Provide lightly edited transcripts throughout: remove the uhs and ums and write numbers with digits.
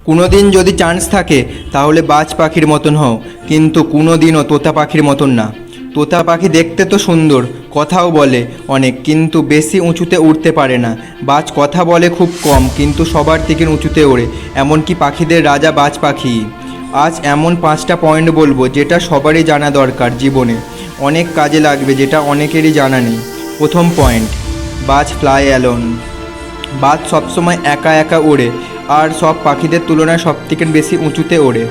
কোনো দিন যদি চান্স থাকে তাহলে বাজ পাখির মতন হও, কিন্তু কোনো দিনও তোতা পাখির মতন না। তোতা পাখি দেখতে তো সুন্দর, কথাও বলে অনেক, কিন্তু বেশি উঁচুতে উড়তে পারে না। বাজ কথা বলে খুব কম, কিন্তু সবার থেকে উঁচুতে ওড়ে, এমনকি পাখিদের রাজা বাজ পাখি। আজ এমন 5টা পয়েন্ট বলবো যেটা সবারই জানা দরকার, জীবনে অনেক কাজে লাগবে, যেটা অনেকেরই জানা নেই। প্রথম পয়েন্ট, বাজ ফ্লাই অ্যালোন। বাজ সবসময় একা একা ওড়ে, আর সব পাখিদের তুলনায় সবথেকে বেশি উঁচুতে ওড়ে।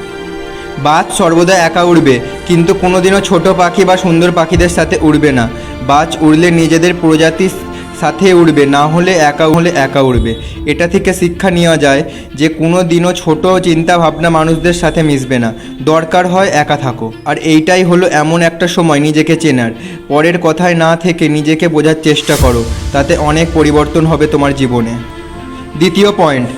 বাজ সর্বদা একা উড়বে, কিন্তু কোনোদিনও ছোট পাখি বা সুন্দর পাখিদের সাথে উড়বে না। বাজ উড়লে নিজেদের প্রজাতির সাথে উড়বে, না হলে একা উড়বে। এটা থেকে শিক্ষা নেওয়া যায় যে কোনো দিনও ছোট চিন্তা ভাবনা মানুষদের সাথে মিশবে না, দরকার হয় একা থাকো। আর এইটাই হলো এমন একটা সময় নিজেকে চেনার, পরের কথায় না থেকে নিজেকে বোঝার চেষ্টা করো, তাতে অনেক পরিবর্তন হবে তোমার জীবনে। দ্বিতীয় পয়েন্ট,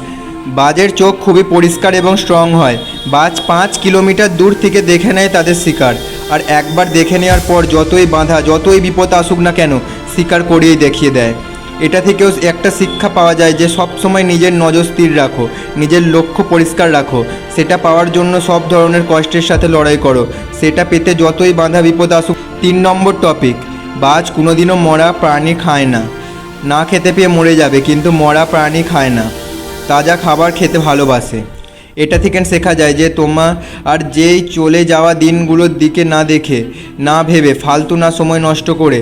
বাজের চোখ খুবই পরিষ্কার এবং স্ট্রং হয়। বাজ 5 কিলোমিটার দূর থেকে দেখে নেয় তাদের শিকার, আর একবার দেখে নেওয়ার পর যতই বাধা যতই বিপদ আসুক না কেন, শিকার করেই দেখিয়ে দেয়। এটা থেকেও একটা শিক্ষা পাওয়া যায় যে সব সময় নিজের নজর স্থির রাখো, নিজের লক্ষ্য পরিষ্কার রাখো, সেটা পাওয়ার জন্য সব ধরনের কষ্টের সাথে লড়াই করো, সেটা পেতে যতই বাধা বিপদ আসুক। 3 নম্বর টপিক, বাজ কোনোদিনও মরা প্রাণী খায় না। না খেতে পেয়ে মরে যাবে, কিন্তু মরা প্রাণী খায় না, তাজা খাবার খেতে ভালোবাসে। এটা থেকে শেখা যায় যে তোমার আর যেই চলে যাওয়া দিনগুলোর দিকে না দেখে, না ভেবে, ফালতু না সময় নষ্ট করে,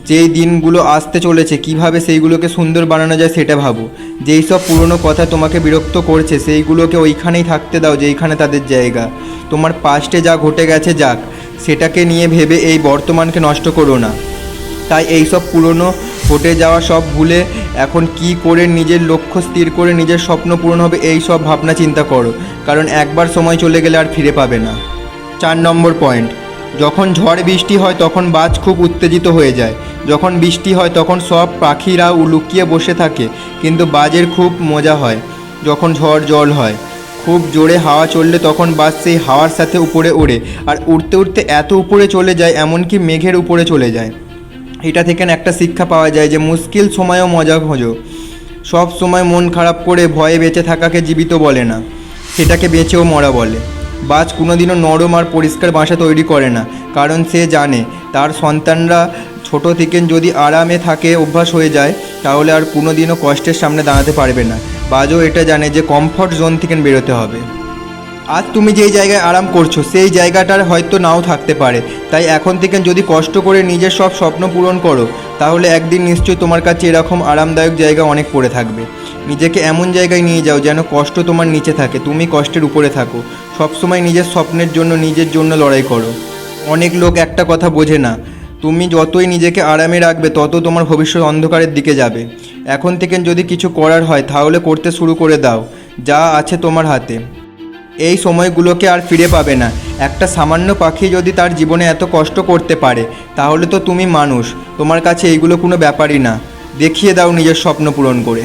যেই দিনগুলো আসতে চলেছে কিভাবে সেইগুলোকে সুন্দর বানানো যায় সেটা ভাবো। যেই সব পুরনো কথা তোমাকে বিরক্ত করছে সেইগুলোকে ওইখানেই থাকতে দাও যেইখানে তাদের জায়গা। তোমার পাস্টে যা ঘটে গেছে যাক, সেটাকে নিয়ে ভেবে এই বর্তমানকে নষ্ট করো না। তাই এই সব পুরনো ঘটে যাওয়া সব ভুলে এখন কি করে নিজের লক্ষ্য স্থির করে নিজের স্বপ্ন পূরণ হবে এই সব ভাবনা চিন্তা করো, কারণ একবার সময় চলে গেলে আর ফিরে পাবে না। 4 নম্বর পয়েন্ট, যখন ঝড় বৃষ্টি হয় তখন বাজ খুব উত্তেজিত হয়ে যায়। যখন বৃষ্টি হয় তখন সব পাখিরা লুকিয়ে বসে থাকে, কিন্তু বাজের খুব মজা হয় যখন ঝড় জল হয়। খুব জোরে হাওয়া চললে তখন বাজ সেই হাওয়ার সাথে উপরে ওড়ে, আর উড়তে উড়তে এত উপরে চলে যায় এমনকি মেঘের উপরে চলে যায়। এটা থেকে একটা শিক্ষা পাওয়া যায় যে মুশকিল সময়ও মজা খোঁজো। সব সময় মন খারাপ করে ভয়ে বেঁচে থাকাকে জীবিত বলে না, সেটাকে বেঁচেও মরা বলে। বাজ কোনোদিনও নরম আর পরিষ্কার বাসা তৈরি করে না, কারণ সে জানে তার সন্তানরা ছোট থেকে যদি আরামে থাকে অভ্যাস হয়ে যায় তাহলে আর কোনোদিনও কষ্টের সামনে দাঁড়াতে পারবে না। বাজও এটা জানে যে কমফর্ট জোন থেকে বেরোতে হবে। আজ তুমি যেই জায়গায় আরাম করছো সেই জায়গাটার হয়তো নাও থাকতে পারে, তাই এখন থেকে যদি কষ্ট করে নিজের সব স্বপ্ন পূরণ করো তাহলে একদিন নিশ্চয়ই তোমার কাছে এরকম আরামদায়ক জায়গা অনেক পড়ে থাকবে। নিজেকে এমন জায়গায় নিয়ে যাও যেন কষ্ট তোমার নিচে থাকে, তুমি কষ্টের উপরে থাকো। সবসময় নিজের স্বপ্নের জন্য নিজের জন্য লড়াই করো। অনেক লোক একটা কথা বোঝে না, তুমি যতই নিজেকে আরামে রাখবে তত তোমার ভবিষ্যৎ অন্ধকারের দিকে যাবে। এখন থেকে যদি কিছু করার হয় তাহলে করতে শুরু করে দাও, যা আছে তোমার হাতে। এই সময়গুলোকে আর ফিরে পাবে না। একটা সামান্য পাখি যদি তার জীবনে এত কষ্ট করতে পারে তাহলে তো তুমি মানুষ, তোমার কাছে এইগুলো কোনো ব্যাপারই না। দেখিয়ে দাও নিজের স্বপ্ন পূরণ করে।